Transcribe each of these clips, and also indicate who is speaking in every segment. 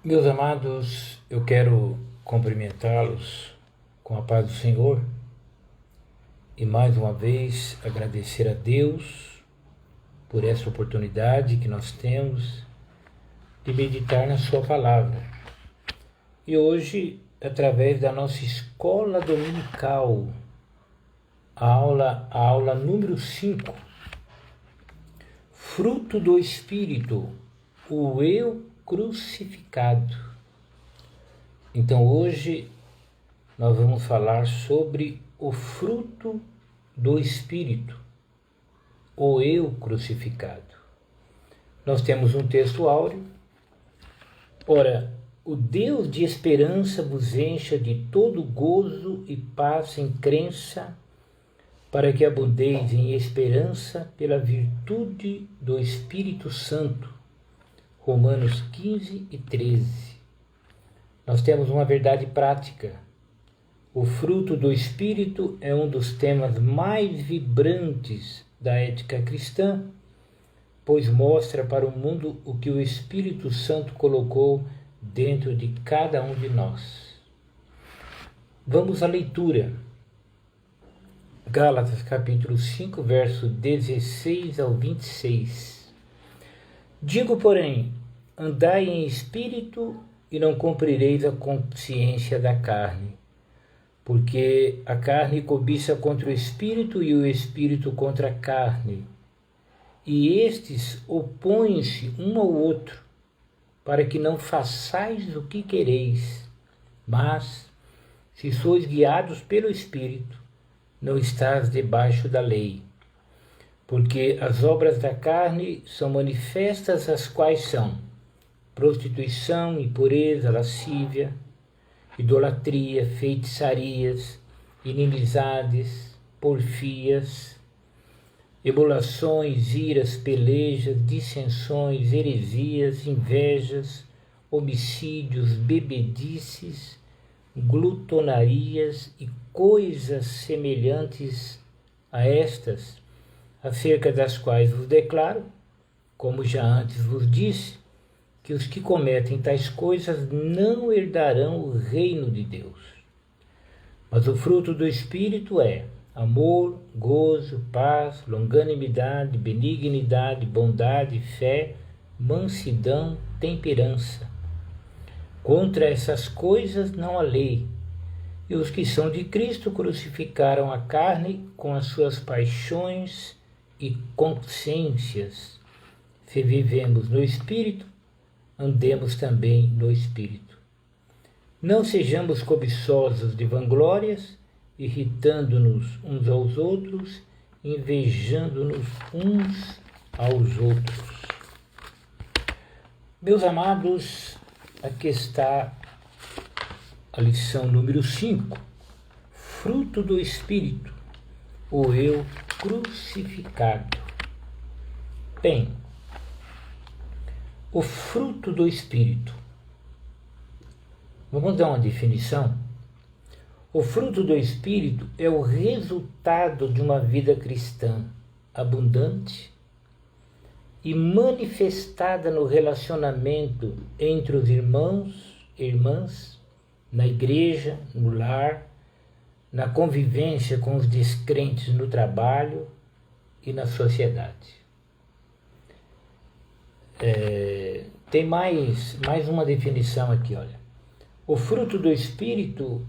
Speaker 1: Meus amados, eu quero cumprimentá-los com a paz do Senhor e mais uma vez agradecer a Deus por essa oportunidade que nós temos de meditar na Sua palavra. E hoje, através da nossa escola dominical, a aula número 5, fruto do Espírito, o eu crucificado. Então hoje nós vamos falar sobre o fruto do Espírito, o eu crucificado. Nós temos um texto áureo. Ora, o Deus de esperança vos encha de todo gozo e paz em crença, para que abundeis em esperança pela virtude do Espírito Santo. Romanos 15 e 13. Nós temos uma verdade prática. O fruto do Espírito é um dos temas mais vibrantes da ética cristã, pois mostra para o mundo o que o Espírito Santo colocou dentro de cada um de nós. Vamos à leitura. Gálatas capítulo 5, verso 16 ao 26. Digo, porém, andai em espírito e não cumprireis a consciência da carne, porque a carne cobiça contra o espírito e o espírito contra a carne, e estes opõem-se um ao outro, para que não façais o que quereis. Mas, se sois guiados pelo Espírito, não estás debaixo da lei. Porque as obras da carne são manifestas, as quais são prostituição, impureza, lascívia, idolatria, feitiçarias, inimizades, porfias, emulações, iras, pelejas, dissensões, heresias, invejas, homicídios, bebedices, glutonarias e coisas semelhantes a estas, acerca das quais vos declaro, como já antes vos disse, que os que cometem tais coisas não herdarão o reino de Deus. Mas o fruto do Espírito é amor, gozo, paz, longanimidade, benignidade, bondade, fé, mansidão, temperança. Contra essas coisas não há lei. E os que são de Cristo crucificaram a carne com as suas paixões e consciências. Se vivemos no Espírito, andemos também no Espírito. Não sejamos cobiçosos de vanglórias, irritando-nos uns aos outros, invejando-nos uns aos outros. Meus amados, aqui está a lição número 5, fruto do Espírito, o eu crucificado. Bem, o fruto do Espírito. Vamos dar uma definição? O fruto do Espírito é o resultado de uma vida cristã abundante e manifestada no relacionamento entre os irmãos e irmãs, na igreja, no lar, na convivência com os descrentes no trabalho e na sociedade. Tem mais uma definição aqui, olha. O fruto do Espírito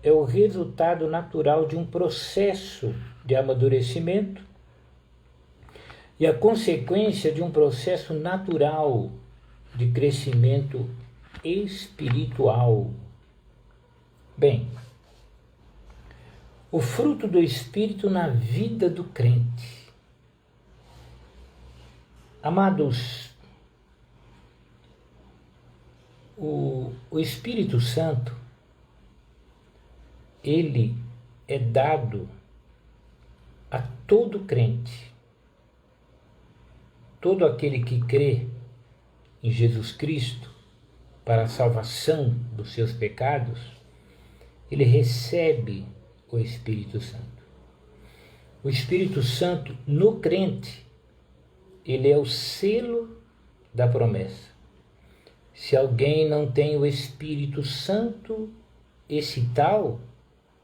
Speaker 1: é o resultado natural de um processo de amadurecimento e a consequência de um processo natural de crescimento espiritual. Bem, o fruto do Espírito na vida do crente. Amados, o Espírito Santo, ele é dado a todo crente. Todo aquele que crê em Jesus Cristo para a salvação dos seus pecados, ele recebe o Espírito Santo. O Espírito Santo no crente, ele é o selo da promessa. Se alguém não tem o Espírito Santo, esse tal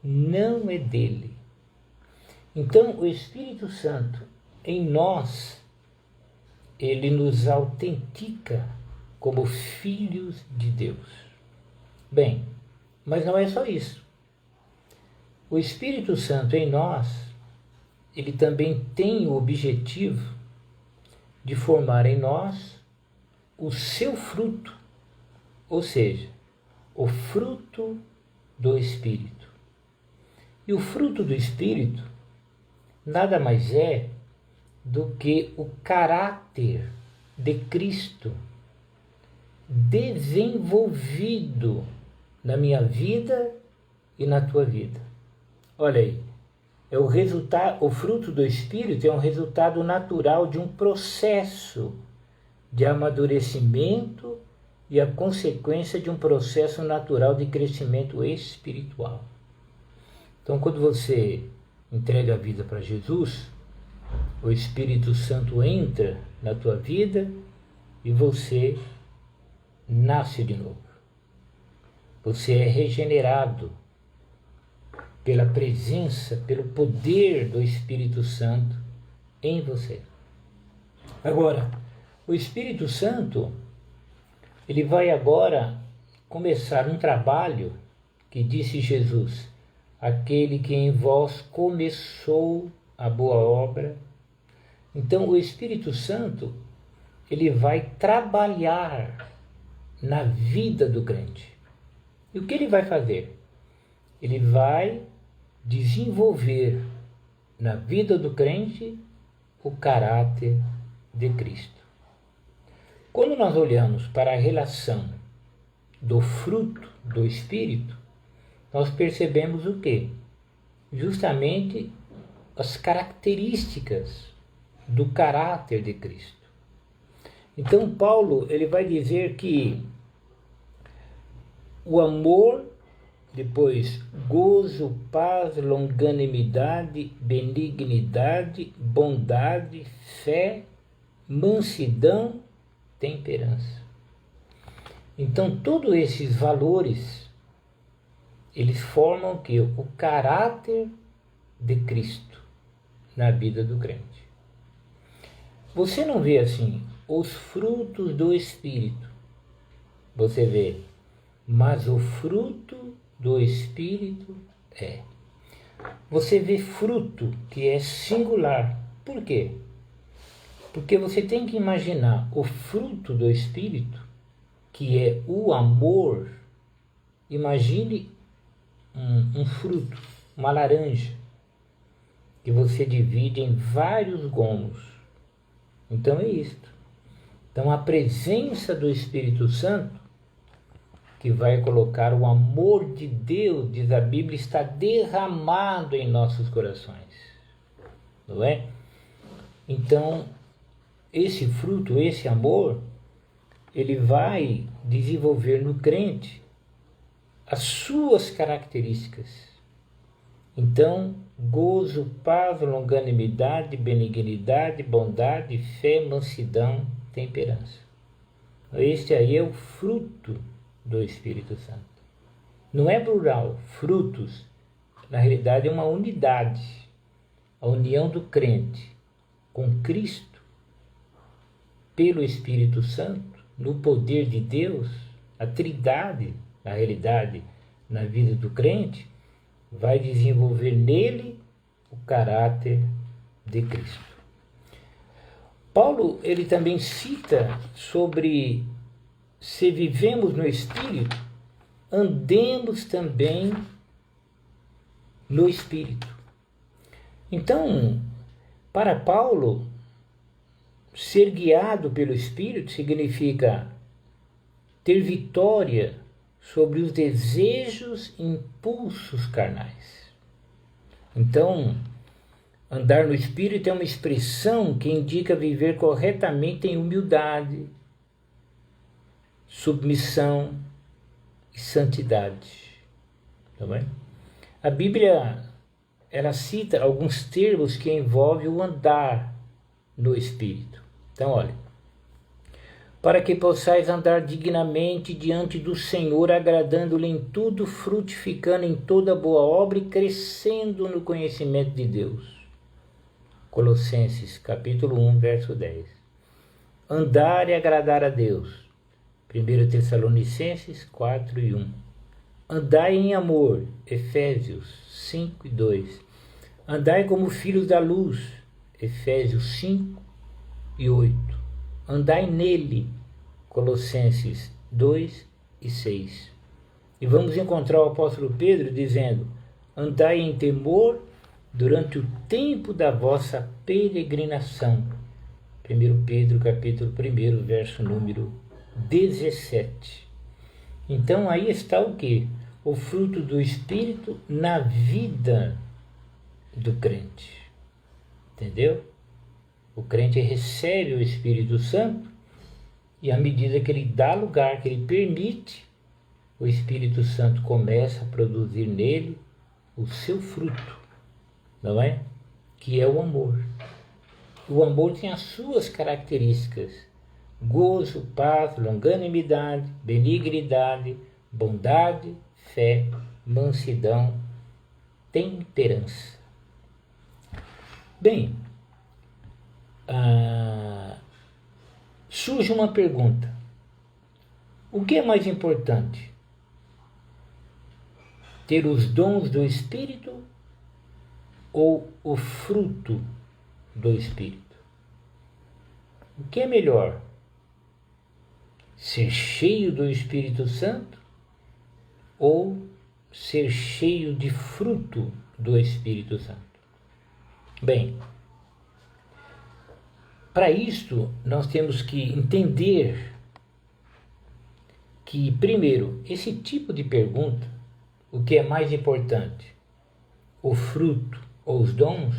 Speaker 1: não é dele. Então, o Espírito Santo em nós, ele nos autentica como filhos de Deus. Bem, mas não é só isso. O Espírito Santo em nós, ele também tem o objetivo de formar em nós o seu fruto, ou seja, o fruto do Espírito. E o fruto do Espírito nada mais é do que o caráter de Cristo desenvolvido na minha vida e na tua vida. Olha aí, o fruto do Espírito é um resultado natural de um processo de amadurecimento e a consequência de um processo natural de crescimento espiritual. Então, quando você entrega a vida para Jesus, o Espírito Santo entra na tua vida e você nasce de novo. Você é regenerado pela presença, pelo poder do Espírito Santo em você. Agora, o Espírito Santo, ele vai agora começar um trabalho que disse Jesus: aquele que em vós começou a boa obra. Então, o Espírito Santo, ele vai trabalhar na vida do crente. E o que ele vai fazer? Ele vai desenvolver na vida do crente o caráter de Cristo. Quando nós olhamos para a relação do fruto do Espírito, nós percebemos o quê? Justamente as características do caráter de Cristo. Então Paulo, ele vai dizer que o amor, depois gozo, paz, longanimidade, benignidade, bondade, fé, mansidão, temperança. Então todos esses valores, eles formam que o caráter de Cristo na vida do crente. Você não vê assim os frutos do Espírito, você vê, mas o fruto do Espírito é. Você vê fruto que é singular. Por quê? Porque você tem que imaginar o fruto do Espírito, que é o amor. Imagine um fruto, uma laranja, que você divide em vários gomos. Então é isto. Então a presença do Espírito Santo, que vai colocar o amor de Deus, diz a Bíblia, está derramado em nossos corações. Não é? Então, esse fruto, esse amor, ele vai desenvolver no crente as suas características. Então, gozo, paz, longanimidade, benignidade, bondade, fé, mansidão, temperança. Este aí é o fruto do Espírito Santo. Não é plural, frutos. Na realidade é uma unidade. A união do crente com Cristo, pelo Espírito Santo, no poder de Deus, a Trindade, na realidade, na vida do crente, vai desenvolver nele o caráter de Cristo. Paulo, ele também cita sobre se vivemos no Espírito, andemos também no Espírito. Então, para Paulo, ser guiado pelo Espírito significa ter vitória sobre os desejos e impulsos carnais. Então, andar no Espírito é uma expressão que indica viver corretamente em humildade, submissão e santidade. Tá bem? A Bíblia, ela cita alguns termos que envolvem o andar no Espírito. Então, olha, para que possais andar dignamente diante do Senhor, agradando-lhe em tudo, frutificando em toda boa obra e crescendo no conhecimento de Deus. Colossenses capítulo 1, verso 10. Andar e agradar a Deus. 1 Tessalonicenses 4 e 1. Andai em amor. Efésios 5 e 2. Andai como filhos da luz. Efésios 5 e 8. Andai nele. Colossenses 2 e 6. E vamos encontrar o apóstolo Pedro dizendo: andai em temor durante o tempo da vossa peregrinação. 1 Pedro capítulo 1, verso número 17. Então aí está o que? O fruto do Espírito na vida do crente. Entendeu? O crente recebe o Espírito Santo e à medida que ele dá lugar, que ele permite, o Espírito Santo começa a produzir nele o seu fruto, não é? Que é o amor. O amor tem as suas características: gozo, paz, longanimidade, benignidade, bondade, fé, mansidão, temperança. Bem, surge uma pergunta: o que é mais importante? Ter os dons do Espírito ou o fruto do Espírito? O que é melhor? Ser cheio do Espírito Santo ou ser cheio de fruto do Espírito Santo? Bem, para isto nós temos que entender que, primeiro, esse tipo de pergunta, o que é mais importante, o fruto ou os dons,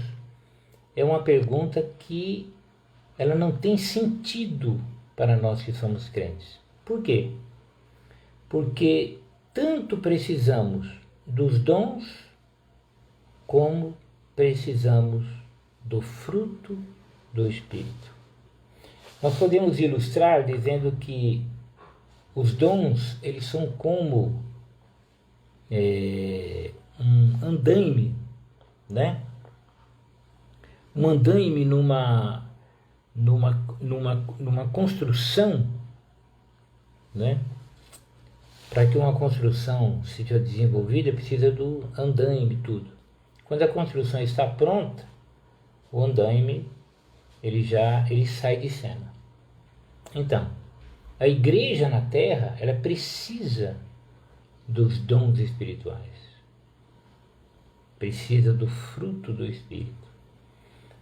Speaker 1: é uma pergunta que ela não tem sentido para nós que somos crentes. Por quê? Porque tanto precisamos dos dons como precisamos do fruto do Espírito. Nós podemos ilustrar dizendo que os dons, eles são como um andaime, né? Um andaime numa construção, né? Para que uma construção seja desenvolvida, precisa do andaime, tudo. Quando a construção está pronta, o andaime ele sai de cena. Então, a igreja na terra, ela precisa dos dons espirituais. Precisa do fruto do Espírito.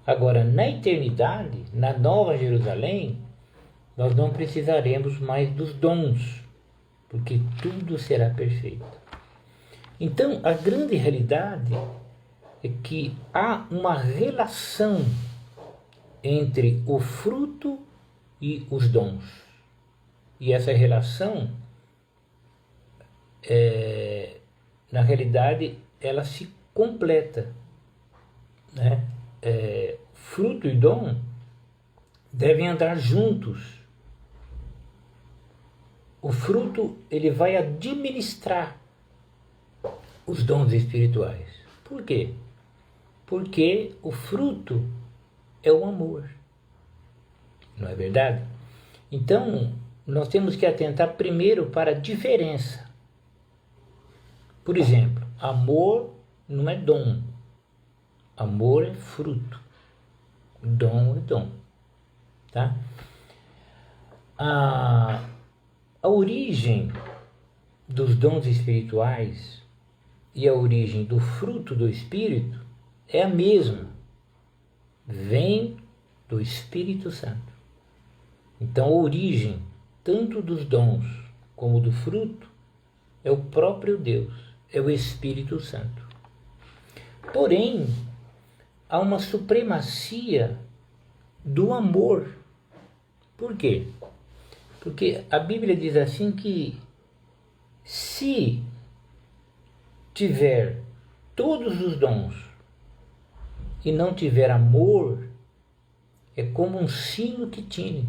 Speaker 1: Agora, na eternidade, na Nova Jerusalém, nós não precisaremos mais dos dons, porque tudo será perfeito. Então, a grande realidade é que há uma relação entre o fruto e os dons. E essa relação, na realidade, ela se completa, né? Fruto e dom devem andar juntos. O fruto, ele vai administrar os dons espirituais. Por quê? Porque o fruto é o amor. Não é verdade? Então, nós temos que atentar primeiro para a diferença. Por exemplo, amor não é dom. Amor é fruto. Dom é dom. Tá? A origem dos dons espirituais e a origem do fruto do Espírito é a mesma. Vem do Espírito Santo. Então, a origem tanto dos dons como do fruto é o próprio Deus, é o Espírito Santo. Porém, há uma supremacia do amor. Por quê? Porque a Bíblia diz assim que se tiver todos os dons e não tiver amor, é como um sino que tine.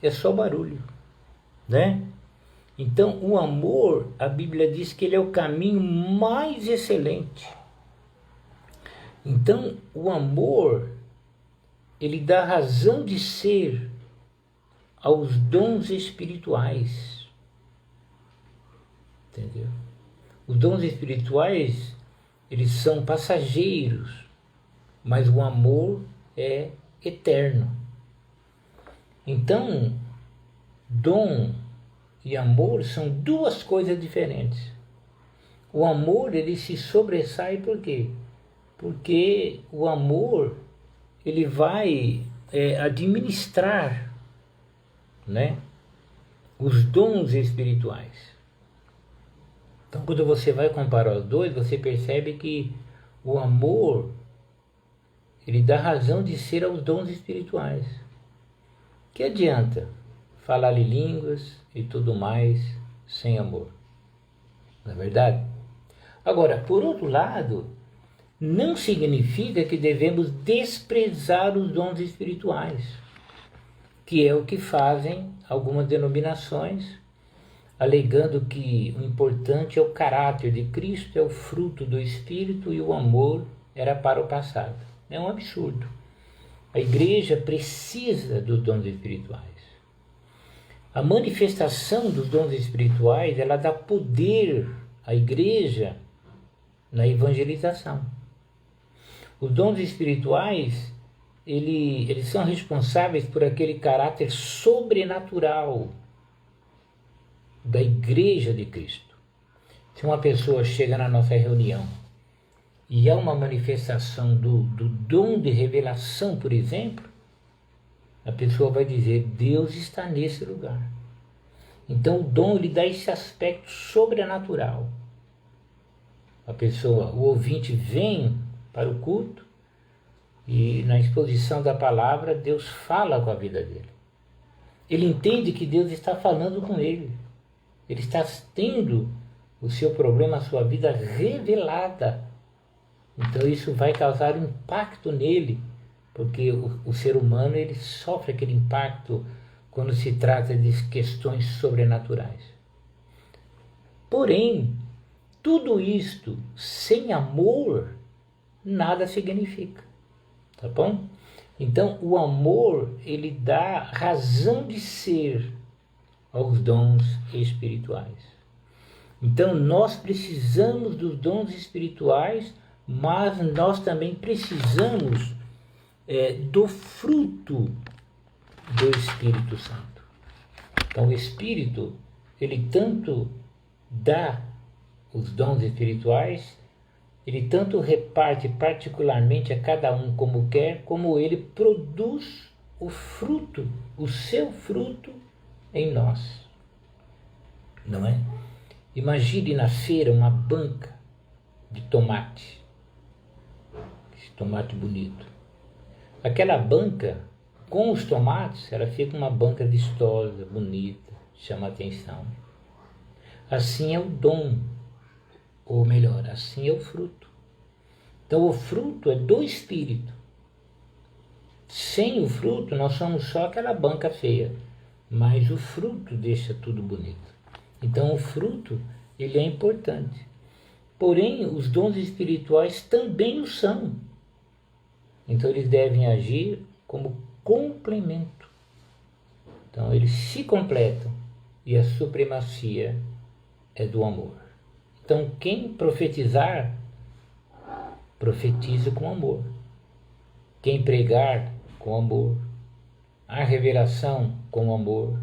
Speaker 1: é só barulho, né? Então, o amor, a Bíblia diz que ele é o caminho mais excelente. Então, o amor, ele dá razão de ser aos dons espirituais. Entendeu? Os dons espirituais, eles são passageiros, mas o amor é eterno. Então, dom e amor são duas coisas diferentes. O amor, ele se sobressai por quê? Porque o amor, ele vai administrar, né, os dons espirituais. Então, quando você vai comparar os dois, você percebe que o amor, ele dá razão de ser aos dons espirituais. Que adianta falar em línguas e tudo mais sem amor? Não é verdade? Agora, por outro lado, não significa que devemos desprezar os dons espirituais, que é o que fazem algumas denominações, alegando que o importante é o caráter de Cristo, é o fruto do Espírito e o amor era para o passado. É um absurdo. A igreja precisa dos dons espirituais. A manifestação dos dons espirituais, ela dá poder à igreja na evangelização. Os dons espirituais, eles são responsáveis por aquele caráter sobrenatural da igreja de Cristo. Se uma pessoa chega na nossa reunião e há uma manifestação do dom de revelação, por exemplo, a pessoa vai dizer: Deus está nesse lugar. Então o dom, ele dá esse aspecto sobrenatural. A pessoa, o ouvinte vem para o culto e na exposição da palavra Deus fala com a vida dele. Ele entende que Deus está falando com ele. Ele está tendo o seu problema, a sua vida revelada. Então isso vai causar um impacto nele, porque o ser humano, ele sofre aquele impacto quando se trata de questões sobrenaturais. Porém, tudo isto sem amor nada significa, tá bom? Então o amor, ele dá razão de ser aos dons espirituais. Então nós precisamos dos dons espirituais, mas nós também precisamos do fruto do Espírito Santo. Então o Espírito, ele tanto dá os dons espirituais, ele tanto reparte particularmente a cada um como quer, como ele produz o fruto, o seu fruto em nós. Não é? Imagine na feira uma banca de tomate. Esse tomate bonito. Aquela banca, com os tomates, ela fica uma banca vistosa, bonita, chama atenção. Assim é o dom, ou melhor, assim é o fruto. Então o fruto é do Espírito. Sem o fruto, nós somos só aquela banca feia, mas o fruto deixa tudo bonito. Então o fruto, ele é importante. Porém, os dons espirituais também o são. Então eles devem agir como complemento. Então eles se completam e a supremacia é do amor. Então quem profetizar, profetiza com amor. Quem pregar, com amor. A revelação, com amor.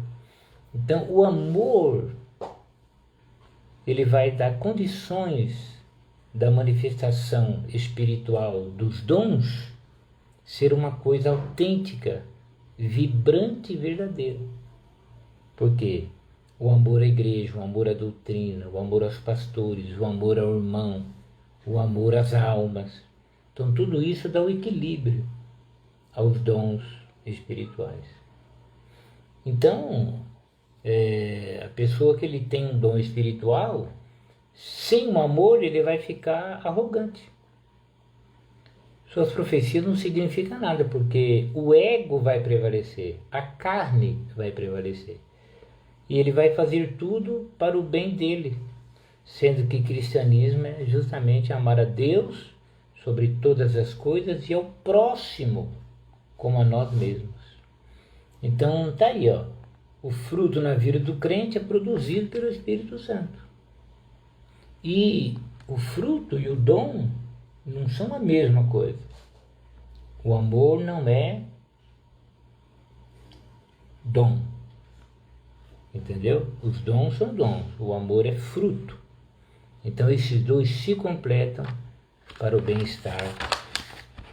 Speaker 1: Então o amor, ele vai dar condições da manifestação espiritual dos dons ser uma coisa autêntica, vibrante e verdadeira. Porque o amor à igreja, o amor à doutrina, o amor aos pastores, o amor ao irmão, o amor às almas. Então tudo isso dá o equilíbrio aos dons espirituais. Então, a pessoa que ele tem um dom espiritual, sem o amor ele vai ficar arrogante. suas profecias não significam nada, porque o ego vai prevalecer, a carne vai prevalecer. E ele vai fazer tudo para o bem dele, sendo que cristianismo é justamente amar a Deus sobre todas as coisas e ao próximo como a nós mesmos. Então tá aí, ó. O fruto na vida do crente é produzido pelo Espírito Santo. E o fruto e o dom não são a mesma coisa. O amor não é dom. Entendeu? Os dons são dons. O amor é fruto. Então esses dois se completam para o bem-estar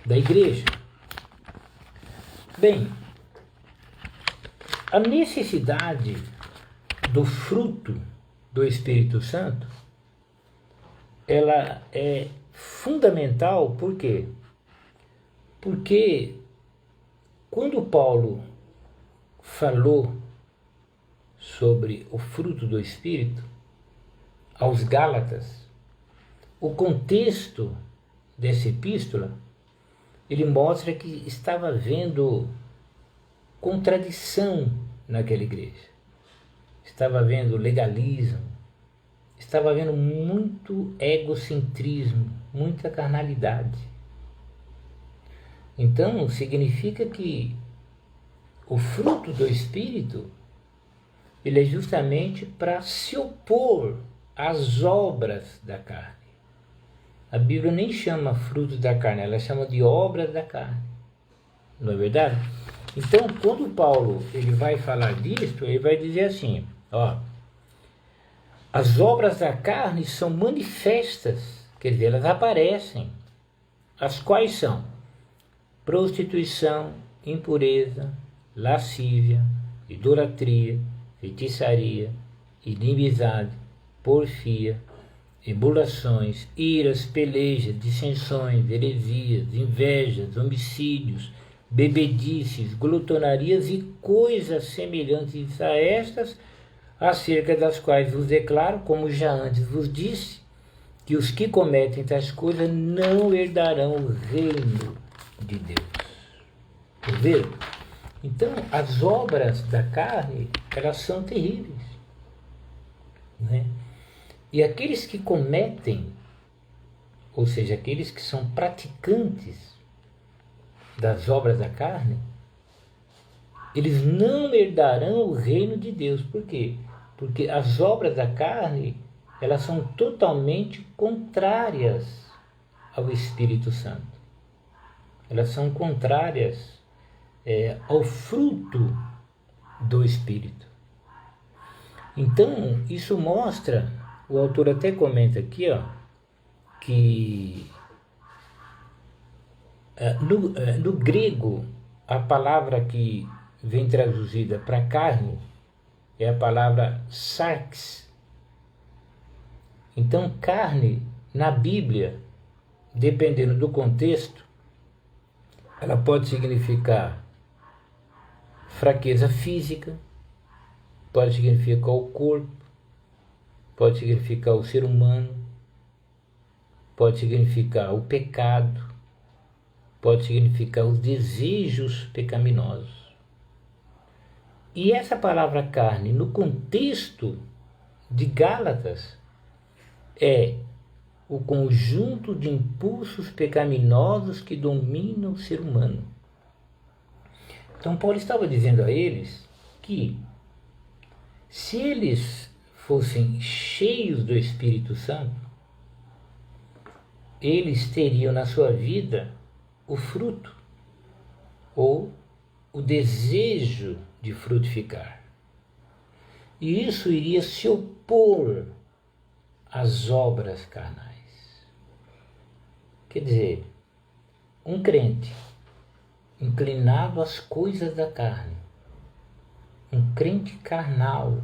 Speaker 1: da igreja. Bem, a necessidade do fruto do Espírito Santo, ela é fundamental, por quê? Porque quando Paulo falou sobre o fruto do Espírito aos Gálatas, o contexto dessa epístola, ele mostra que estava havendo contradição naquela igreja. Estava havendo legalismo, estava havendo muito egocentrismo, muita carnalidade. Então, significa que o fruto do Espírito, ele é justamente para se opor às obras da carne. A Bíblia nem chama fruto da carne, ela chama de obras da carne. Não é verdade? Então, quando Paulo ele vai falar disso, ele vai dizer assim, ó, as obras da carne são manifestas, quer dizer, elas aparecem, as quais são prostituição, impureza, lascívia, idolatria, feitiçaria, inimizade, porfia, emulações, iras, pelejas, dissensões, heresias, invejas, homicídios, bebedices, glutonarias e coisas semelhantes a estas, acerca das quais vos declaro, como já antes vos disse, que os que cometem tais coisas não herdarão o reino de Deus. Entendeu? Então, as obras da carne, elas são terríveis, né? E aqueles que cometem, ou seja, aqueles que são praticantes das obras da carne, eles não herdarão o reino de Deus. Por quê? Porque as obras da carne, elas são totalmente contrárias ao Espírito Santo. Elas são contrárias ao fruto do Espírito. Então, isso mostra, o autor até comenta aqui, ó, que no grego, a palavra que vem traduzida para carne é a palavra sarx. Então, carne, na Bíblia, dependendo do contexto, ela pode significar fraqueza física, pode significar o corpo, pode significar o ser humano, pode significar o pecado, pode significar os desejos pecaminosos. E essa palavra carne, no contexto de Gálatas, é o conjunto de impulsos pecaminosos que dominam o ser humano. Então Paulo estava dizendo a eles que se eles fossem cheios do Espírito Santo, eles teriam na sua vida o fruto ou o desejo de frutificar. E isso iria se opor às obras carnais. Quer dizer, um crente inclinado às coisas da carne, um crente carnal,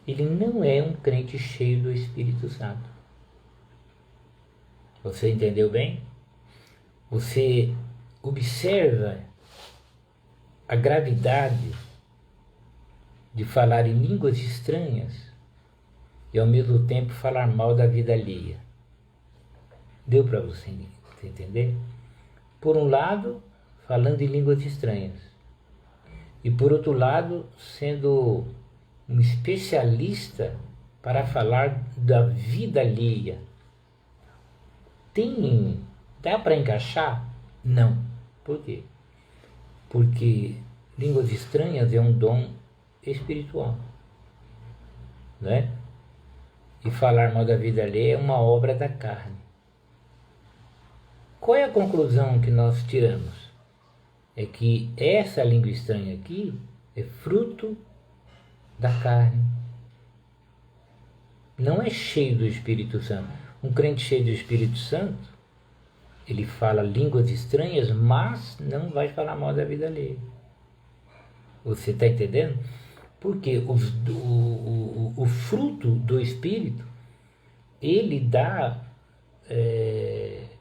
Speaker 1: ele não é um crente cheio do Espírito Santo. Você entendeu bem? Você observa a gravidade de falar em línguas estranhas e ao mesmo tempo falar mal da vida alheia. Deu para você entender? por um lado, falando em línguas estranhas, e por outro lado, sendo um especialista para falar da vida alheia. Dá para encaixar? Não. Por quê? Porque línguas estranhas é um dom espiritual, né? E falar mal da vida alheia é uma obra da carne. Qual é a conclusão que nós tiramos? É que essa língua estranha aqui é fruto da carne. Não é cheio do Espírito Santo. Um crente cheio do Espírito Santo, ele fala línguas estranhas, mas não vai falar mal da vida alheia. Você está entendendo? Porque o fruto do Espírito, ele dá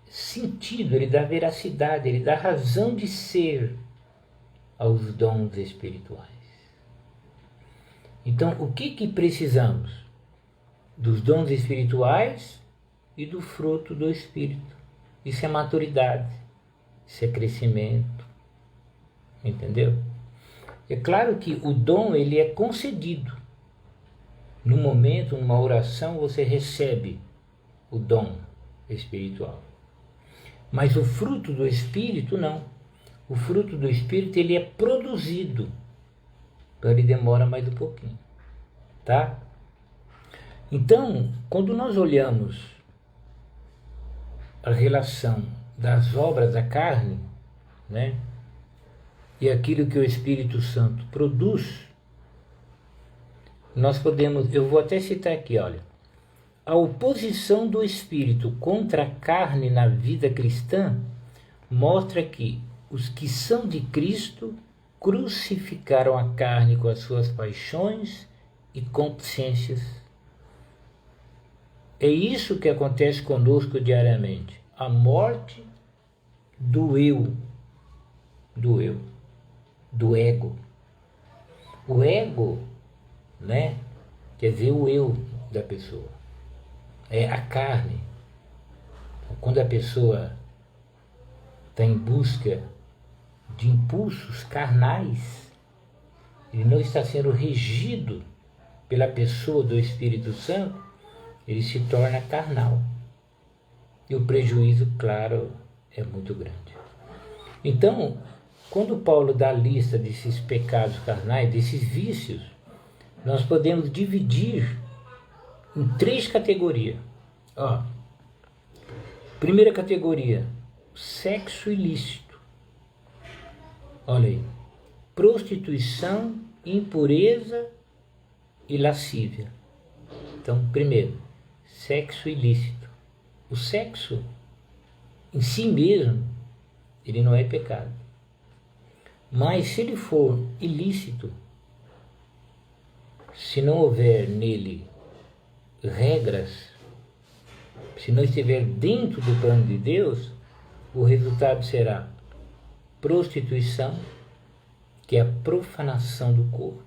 Speaker 1: sentido, ele dá veracidade, ele dá razão de ser aos dons espirituais. Então, o que precisamos? Dos dons espirituais e do fruto do Espírito. Isso é maturidade, isso é crescimento, entendeu? É claro que o dom, ele é concedido. No momento, numa oração, você recebe o dom espiritual. Mas o fruto do Espírito, não. O fruto do Espírito, ele é produzido. Então, ele demora mais um pouquinho, tá? Então, quando nós olhamos a relação das obras da carne, né, e aquilo que o Espírito Santo produz, nós podemos, eu vou até citar aqui, olha, a oposição do Espírito contra a carne na vida cristã mostra que os que são de Cristo crucificaram a carne com as suas paixões e consciências. É isso que acontece conosco diariamente. A morte do eu, do ego. O ego, né, quer dizer o eu da pessoa. É a carne. Quando a pessoa está em busca de impulsos carnais, ele não está sendo regido pela pessoa do Espírito Santo, ele se torna carnal. E o prejuízo, claro, é muito grande. Então, quando Paulo dá a lista desses pecados carnais, desses vícios, nós podemos dividir em 3 categorias. Ó, primeira categoria, sexo ilícito. Olha aí, prostituição, impureza e lascívia. Então, primeiro, sexo ilícito. O sexo, em si mesmo, ele não é pecado. Mas se ele for ilícito, se não houver nele regras, se não estiver dentro do plano de Deus, o resultado será prostituição, que é a profanação do corpo,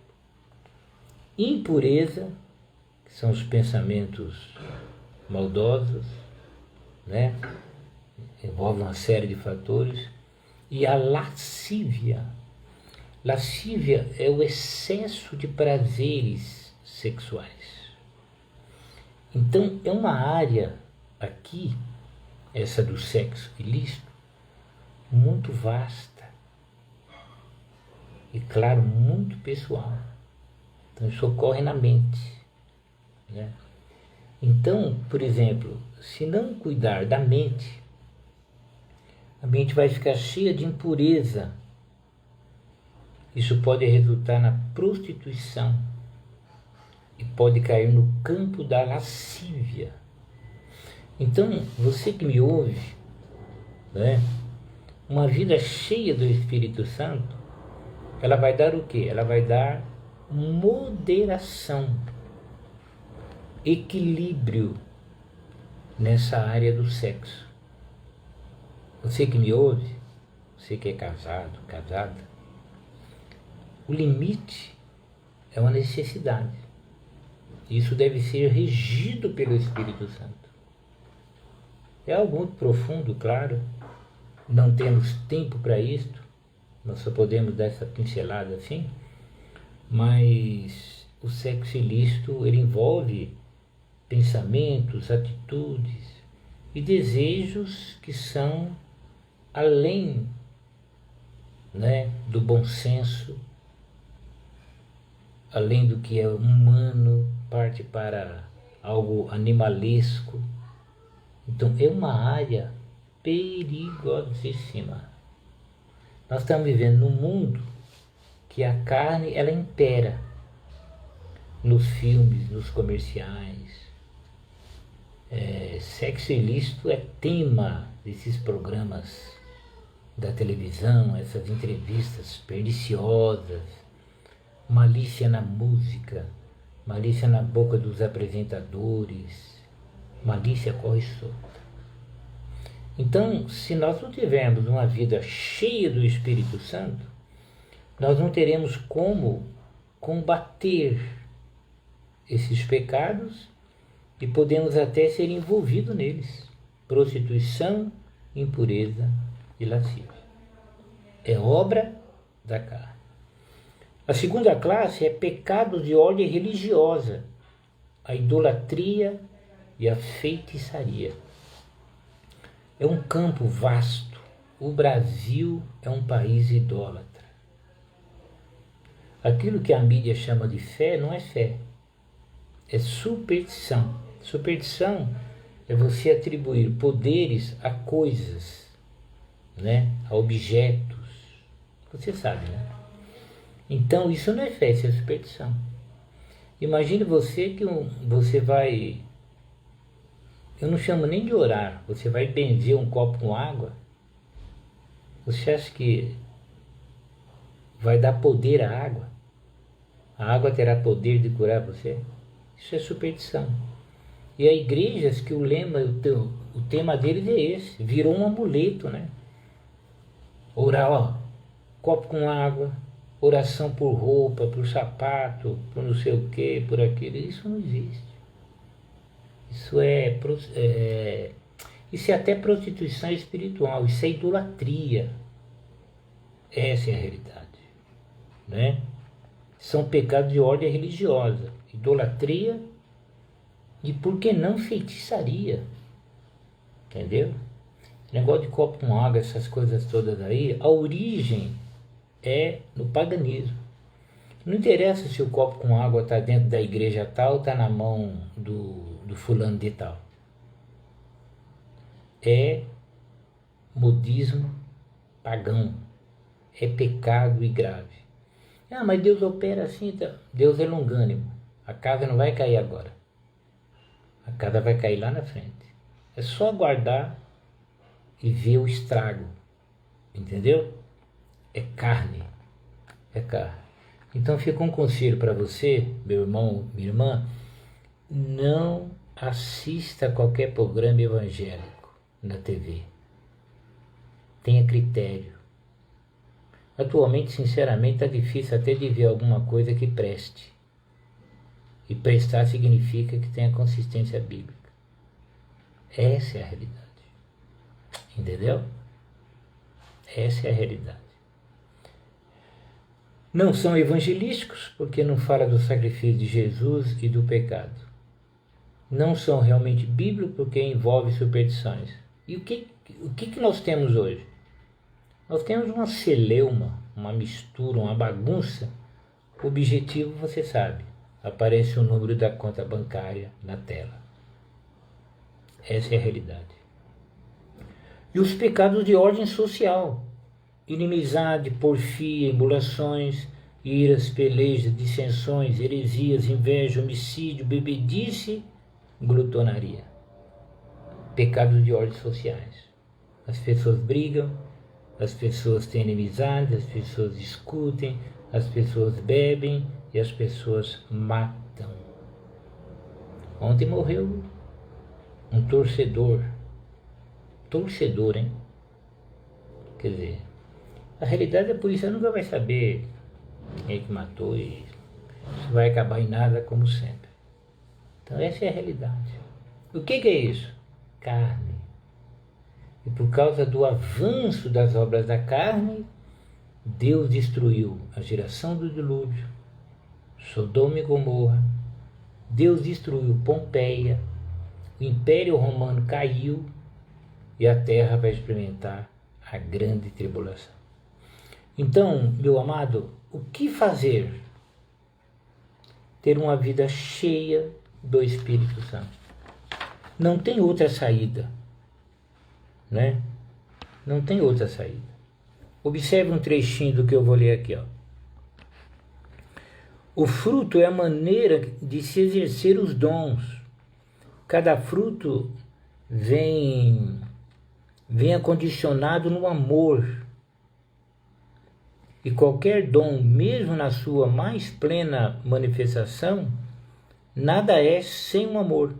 Speaker 1: impureza, que são os pensamentos maldosos, né? Envolve uma série de fatores, e a lascívia. Lascívia é o excesso de prazeres sexuais. Então, é uma área aqui, essa do sexo ilícito, muito vasta e, claro, muito pessoal. Então, isso ocorre na mente, né? Então, por exemplo, se não cuidar da mente, a mente vai ficar cheia de impureza. Isso pode resultar na prostituição e pode cair no campo da lascívia. Então, você que me ouve, né, uma vida cheia do Espírito Santo, ela vai dar o quê? Ela vai dar moderação, equilíbrio nessa área do sexo. Você que me ouve, você que é casado, casada, o limite é uma necessidade. Isso deve ser regido pelo Espírito Santo. É algo muito profundo, claro, não temos tempo para isto, nós só podemos dar essa pincelada assim, mas o sexo ilícito ele envolve pensamentos, atitudes e desejos que são além, né, do bom senso, além do que é humano, parte para algo animalesco. Então é uma área perigosíssima. Nós estamos vivendo num mundo que a carne ela impera nos filmes, nos comerciais. Sexo ilícito é tema desses programas da televisão, essas entrevistas perniciosas, malícia na música, malícia na boca dos apresentadores, malícia corre solta. Então, se nós não tivermos uma vida cheia do Espírito Santo, nós não teremos como combater esses pecados e podemos até ser envolvidos neles. Prostituição, impureza e lascívia. É obra da carne. A segunda classe é pecado de ordem religiosa, a idolatria e a feitiçaria. É um campo vasto. O Brasil é um país idólatra. Aquilo que a mídia chama de fé não é fé, é superstição. Superstição é você atribuir poderes a coisas, né? A objetos. Você sabe, né? Então isso não é fé, isso é superstição. Imagine você que você vai... Eu não chamo nem de orar. Você vai benzer um copo com água. Você acha que vai dar poder à água? A água terá poder de curar você? Isso é superstição. E há igrejas que o lema, o tema deles é esse. Virou um amuleto, né? Orar, ó, copo com água, oração por roupa, por sapato, por não sei o que, por aquilo. Isso não existe. Isso é até prostituição espiritual, isso é idolatria. Essa é a realidade, né? São pecados de ordem religiosa, idolatria e, por que não, feitiçaria. Entendeu? Negócio de copo com água, essas coisas todas aí, a origem é no paganismo. Não interessa se o copo com água está dentro da igreja tal, está na mão do fulano de tal. É modismo pagão. É pecado e grave. Ah, mas Deus opera assim, tá? Deus é longânimo. A casa não vai cair agora. A casa vai cair lá na frente. É só aguardar e ver o estrago. Entendeu? É carne. É carne. Então fica um conselho para você, meu irmão, minha irmã, não assista a qualquer programa evangélico na TV. Tenha critério. Atualmente, sinceramente, está difícil até de ver alguma coisa que preste. E prestar significa que tenha consistência bíblica. Essa é a realidade. Entendeu? Essa é a realidade. Não são evangelísticos, porque não fala do sacrifício de Jesus e do pecado. Não são realmente bíblicos, porque envolve superstições. E o que nós temos hoje? Nós temos uma celeuma, uma mistura, uma bagunça. O objetivo, você sabe, aparece o número da conta bancária na tela. Essa é a realidade. E os pecados de ordem social: inimizade, porfia, emulações, iras, pelejas, dissensões, heresias, inveja, homicídio, bebedice, glutonaria. Pecados de ordem sociais. As pessoas brigam, as pessoas têm inimizade, as pessoas discutem, as pessoas bebem e as pessoas matam. Ontem morreu um torcedor. Torcedor, hein? Quer dizer, a realidade a polícia nunca vai saber quem é que matou e isso vai acabar em nada, como sempre. Então essa é a realidade. O que é isso? Carne. E por causa do avanço das obras da carne, Deus destruiu a geração do dilúvio, Sodoma e Gomorra. Deus destruiu Pompeia, o Império Romano caiu e a terra vai experimentar a grande tribulação. Então, meu amado, o que fazer? Ter uma vida cheia do Espírito Santo. Não tem outra saída, né? Não tem outra saída. Observe um trechinho do que eu vou ler aqui, ó. O fruto é a maneira de se exercer os dons. Cada fruto vem acondicionado no amor. E qualquer dom, mesmo na sua mais plena manifestação, nada é sem o amor.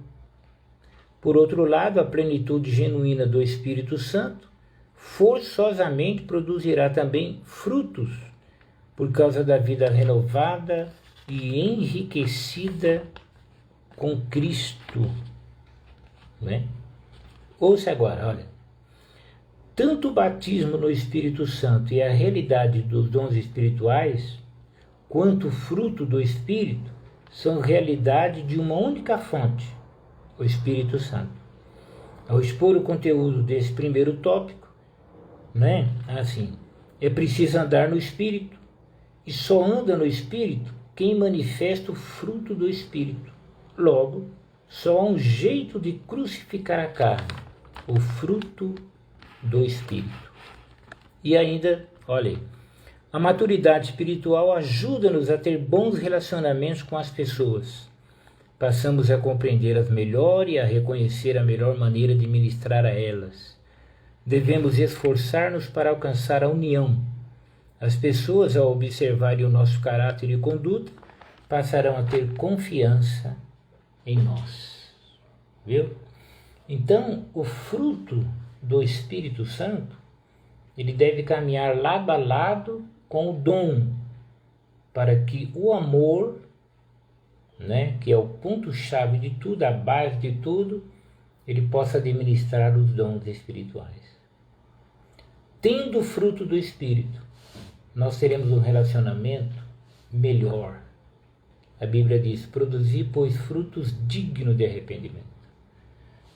Speaker 1: Por outro lado, a plenitude genuína do Espírito Santo forçosamente produzirá também frutos, por causa da vida renovada e enriquecida com Cristo. Né? Ouça agora, olha. Tanto o batismo no Espírito Santo e a realidade dos dons espirituais, quanto o fruto do Espírito, são realidade de uma única fonte, o Espírito Santo. Ao expor o conteúdo desse primeiro tópico, né, assim, é preciso andar no Espírito, e só anda no Espírito quem manifesta o fruto do Espírito. Logo, só há um jeito de crucificar a carne, o fruto do Espírito. E ainda, olha aí, a maturidade espiritual ajuda-nos a ter bons relacionamentos com as pessoas. Passamos a compreendê-las melhor e a reconhecer a melhor maneira de ministrar a elas. Devemos esforçar-nos para alcançar a união. As pessoas, ao observarem o nosso caráter e conduta, passarão a ter confiança em nós. Viu? Então, o fruto do Espírito Santo, ele deve caminhar lado a lado com o dom, para que o amor, né, que é o ponto-chave de tudo, a base de tudo, ele possa administrar os dons espirituais. Tendo o fruto do Espírito, nós teremos um relacionamento melhor. A Bíblia diz, produzir, pois, frutos dignos de arrependimento.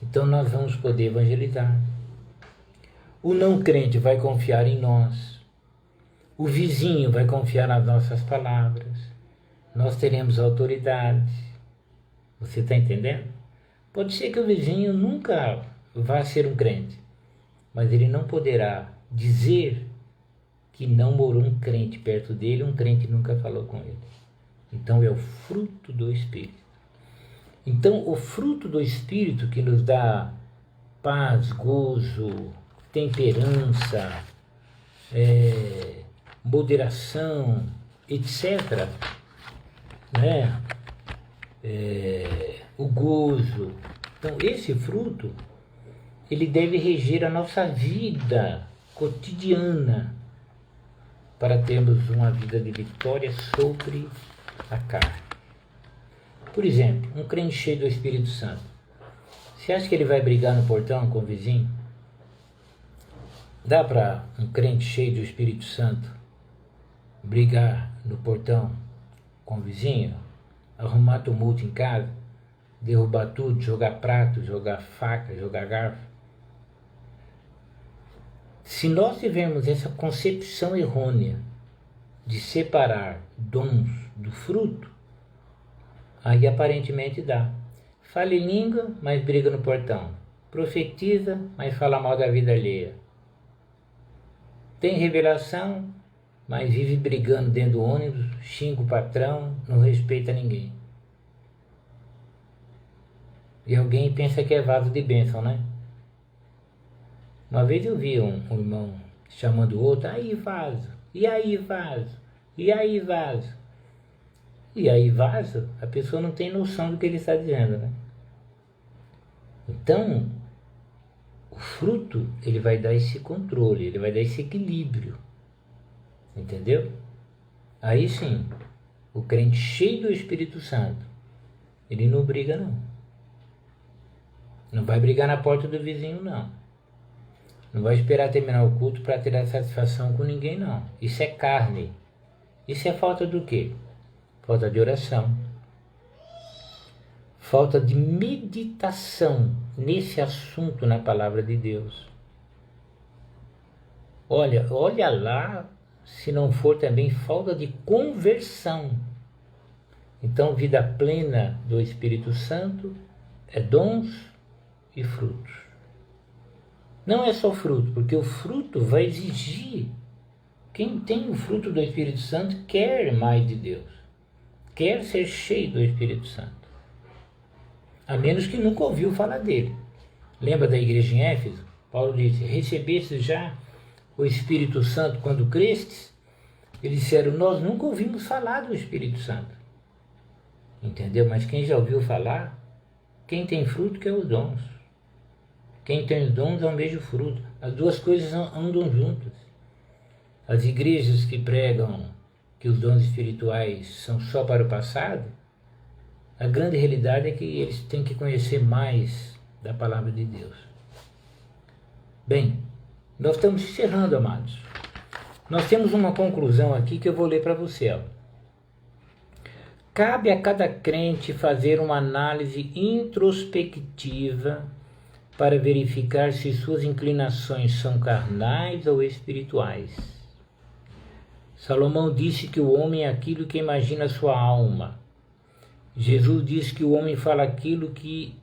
Speaker 1: Então nós vamos poder evangelizar. O não crente vai confiar em nós. O vizinho vai confiar nas nossas palavras. Nós teremos autoridade. Você está entendendo? Pode ser que o vizinho nunca vá ser um crente, mas ele não poderá dizer que não morou um crente perto dele, um crente nunca falou com ele. Então é o fruto do Espírito. Então o fruto do Espírito que nos dá paz, gozo, temperança, moderação, etc., né? O gozo. Então esse fruto, ele deve reger a nossa vida cotidiana, para termos uma vida de vitória sobre a carne. Por exemplo, um crente cheio do Espírito Santo, você acha que ele vai brigar no portão com o vizinho? Dá para um crente cheio do Espírito Santo brigar no portão com o vizinho, arrumar tumulto em casa, derrubar tudo, jogar prato, jogar faca, jogar garfo? Se nós tivermos essa concepção errônea de separar dons do fruto, aí aparentemente dá. Fala em língua, mas briga no portão. Profetiza, mas fala mal da vida alheia. Tem revelação, mas vive brigando dentro do ônibus, xinga o patrão, não respeita ninguém. E alguém pensa que é vaso de bênção, né? Uma vez eu vi um irmão chamando o outro, aí vaso, e aí vaso, e aí vaso. E aí vaso, a pessoa não tem noção do que ele está dizendo, né? Então, o fruto, ele vai dar esse controle, ele vai dar esse equilíbrio. Entendeu? Aí sim, o crente cheio do Espírito Santo, ele não briga não. Não vai brigar na porta do vizinho não. Não vai esperar terminar o culto para ter satisfação com ninguém, não. Isso é carne. Isso é falta do quê? Falta de oração. Falta de meditação nesse assunto na palavra de Deus. Olha lá, se não for também falta de conversão. Então, vida plena do Espírito Santo é dons e frutos. Não é só fruto, porque o fruto vai exigir. Quem tem o fruto do Espírito Santo quer mais de Deus. Quer ser cheio do Espírito Santo. A menos que nunca ouviu falar dele. Lembra da igreja em Éfeso? Paulo disse, recebestes já o Espírito Santo quando crestes? Eles disseram, nós nunca ouvimos falar do Espírito Santo. Entendeu? Mas quem já ouviu falar, quem tem fruto quer os dons. Quem tem os dons almeja o fruto. As duas coisas andam juntas. As igrejas que pregam que os dons espirituais são só para o passado, a grande realidade é que eles têm que conhecer mais da palavra de Deus. Bem, nós estamos encerrando, amados. Nós temos uma conclusão aqui que eu vou ler para você. Ó. Cabe a cada crente fazer uma análise introspectiva para verificar se suas inclinações são carnais ou espirituais. Salomão disse que o homem é aquilo que imagina a sua alma. Jesus disse que o homem fala aquilo que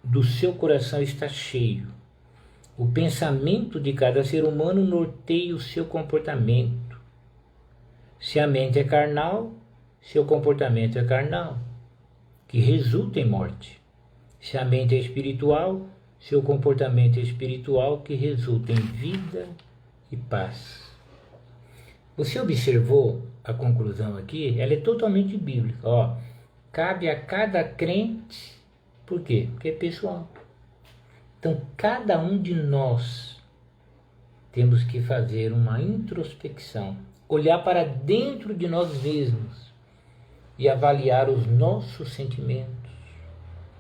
Speaker 1: do seu coração está cheio. O pensamento de cada ser humano norteia o seu comportamento. Se a mente é carnal, seu comportamento é carnal, que resulta em morte. Se a mente é espiritual, seu comportamento é espiritual, que resulta em vida e paz. Você observou a conclusão aqui? Ela é totalmente bíblica. Ó, cabe a cada crente, por quê? Porque é pessoal. Então, cada um de nós temos que fazer uma introspecção, olhar para dentro de nós mesmos e avaliar os nossos sentimentos,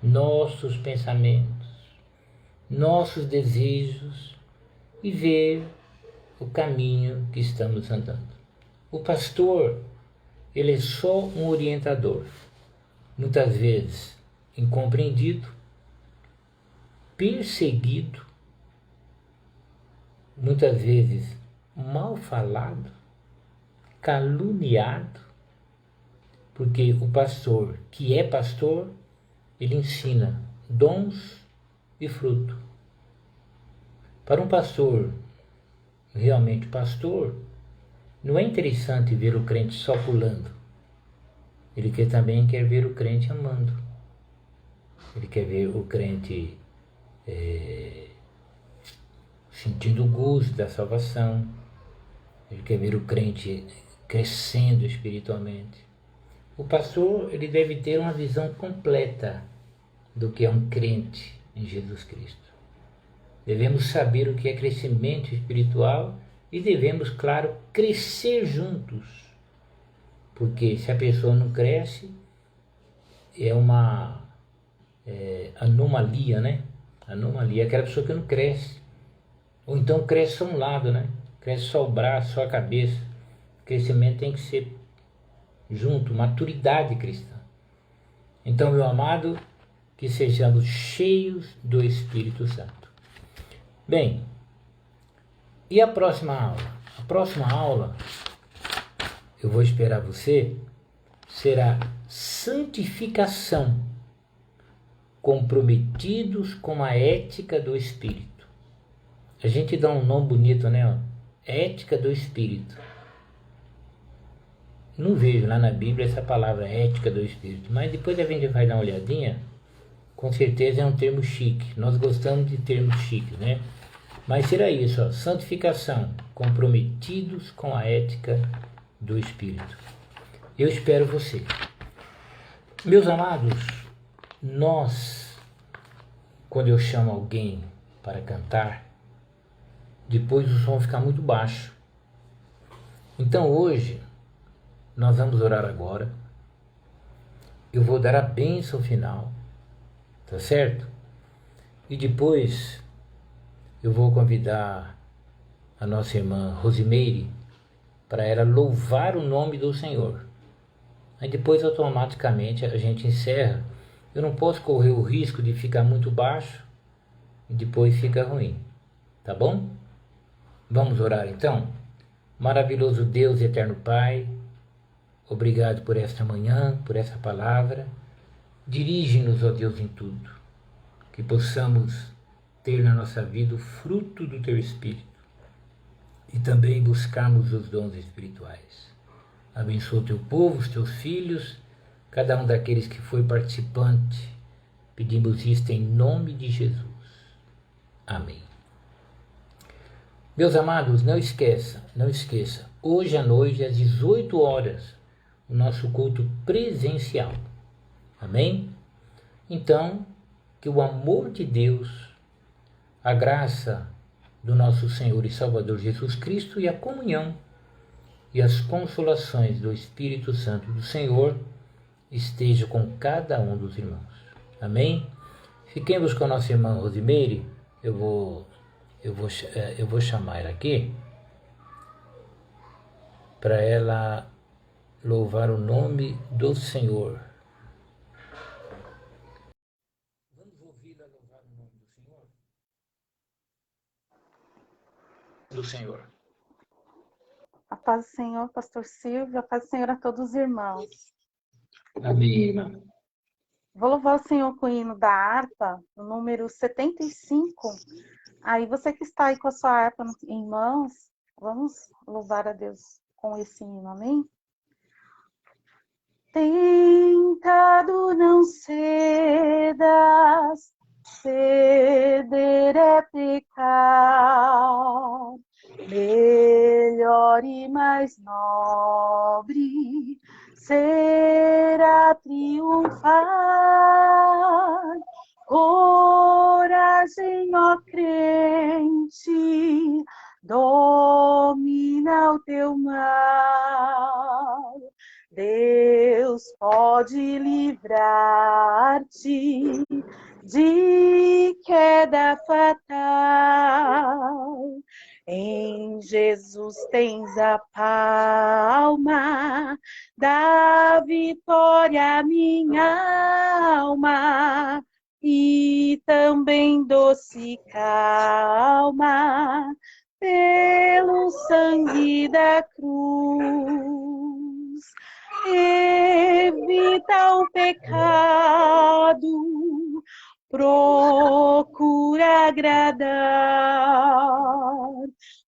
Speaker 1: nossos pensamentos, nossos desejos e ver o caminho que estamos andando. O pastor, ele é só um orientador, muitas vezes incompreendido, perseguido, muitas vezes mal falado, caluniado, porque o pastor, que é pastor, ele ensina dons e fruto. Para um pastor, realmente pastor, não é interessante ver o crente só pulando. Ele também quer ver o crente amando. Ele quer ver o crente sentindo o gozo da salvação. Ele quer ver o crente crescendo espiritualmente. O pastor, ele deve ter uma visão completa do que é um crente em Jesus Cristo. Devemos saber o que é crescimento espiritual e devemos, claro, crescer juntos. Porque se a pessoa não cresce, é uma anomalia, né? Anomalia é aquela pessoa que não cresce. Ou então cresce só um lado, né? Cresce só o braço, só a cabeça. O crescimento tem que ser junto, maturidade cristã. Então, meu amado, que sejamos cheios do Espírito Santo. Bem, e a próxima aula? A próxima aula, eu vou esperar você, será santificação, comprometidos com a ética do Espírito. A gente dá um nome bonito, né? Ética do Espírito. Não vejo lá na Bíblia essa palavra ética do Espírito, mas depois a gente vai dar uma olhadinha. Com certeza é um termo chique. Nós gostamos de termos chiques, né? Mas será isso, ó, santificação, comprometidos com a ética do Espírito. Eu espero você. Meus amados, nós, quando eu chamo alguém para cantar, depois o som fica muito baixo. Então hoje, nós vamos orar agora. Eu vou dar a bênção final, tá certo? E depois eu vou convidar a nossa irmã Rosimeire para ela louvar o nome do Senhor. Aí depois automaticamente a gente encerra. Eu não posso correr o risco de ficar muito baixo e depois fica ruim. Tá bom? Vamos orar então? Maravilhoso Deus e eterno Pai, obrigado por esta manhã, por essa palavra. Dirige-nos, ó Deus, em tudo. Que possamos ter na nossa vida o fruto do Teu Espírito e também buscarmos os dons espirituais. Abençoa o Teu povo, os Teus filhos, cada um daqueles que foi participante. Pedimos isto em nome de Jesus. Amém. Meus amados, não esqueça, hoje à noite, às 18 horas, o nosso culto presencial. Amém? Então, que o amor de Deus, a graça do nosso Senhor e Salvador Jesus Cristo e a comunhão e as consolações do Espírito Santo do Senhor esteja com cada um dos irmãos. Amém? Fiquemos com a nossa irmã Rosimeire. Eu vou chamar ela aqui para ela louvar o nome do Senhor. Vamos ouvi-la louvar o nome do Senhor? Do Senhor.
Speaker 2: A paz do Senhor, pastor Silvio, a paz do Senhor a todos os irmãos.
Speaker 1: Amém, irmã.
Speaker 2: Vou louvar o Senhor com o hino da harpa, o número 75. Aí você que está aí com a sua harpa em mãos, vamos louvar a Deus com esse hino, amém? Tentado não cedas, ceder é pecar. Melhor e mais nobre será triunfar. Coragem, ó crente, domina o teu mal. Deus pode livrar-te de queda fatal. Em Jesus tens a palma da vitória, minha alma, e também doce calma pelo sangue da cruz. Evita o pecado, procura agradar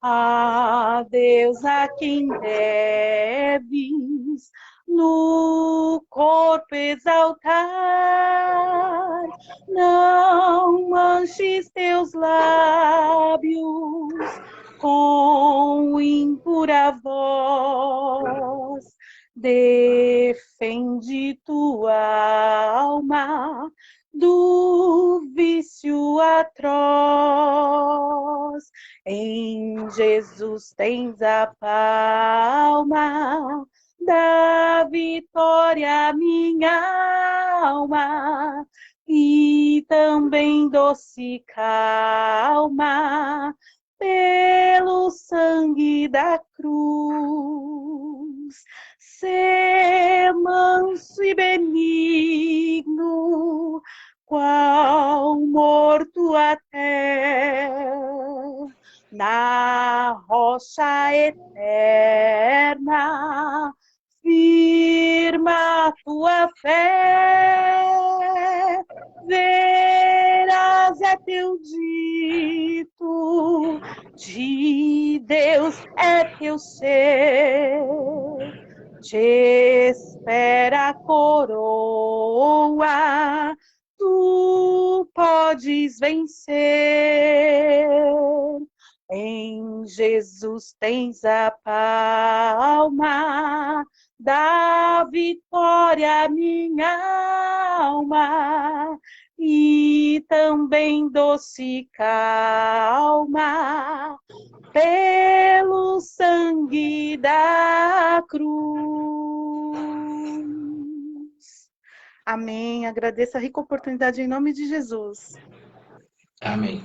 Speaker 2: a Deus, a quem deves no corpo exaltar. Não manches teus lábios com impura voz. Defende tua alma do vício atroz. Em Jesus tens a palma da vitória, minha alma, e também doce calma pelo sangue da cruz. Ser manso e benigno, qual morto até, na rocha eterna, firma a tua fé. Verás é teu dito, de Deus é teu ser. Te espera a coroa, tu podes vencer. Em Jesus tens a palma da vitória, minha alma, e também doce calma pelo sangue da cruz. Amém. Agradeço a rica oportunidade em nome de Jesus.
Speaker 1: Amém.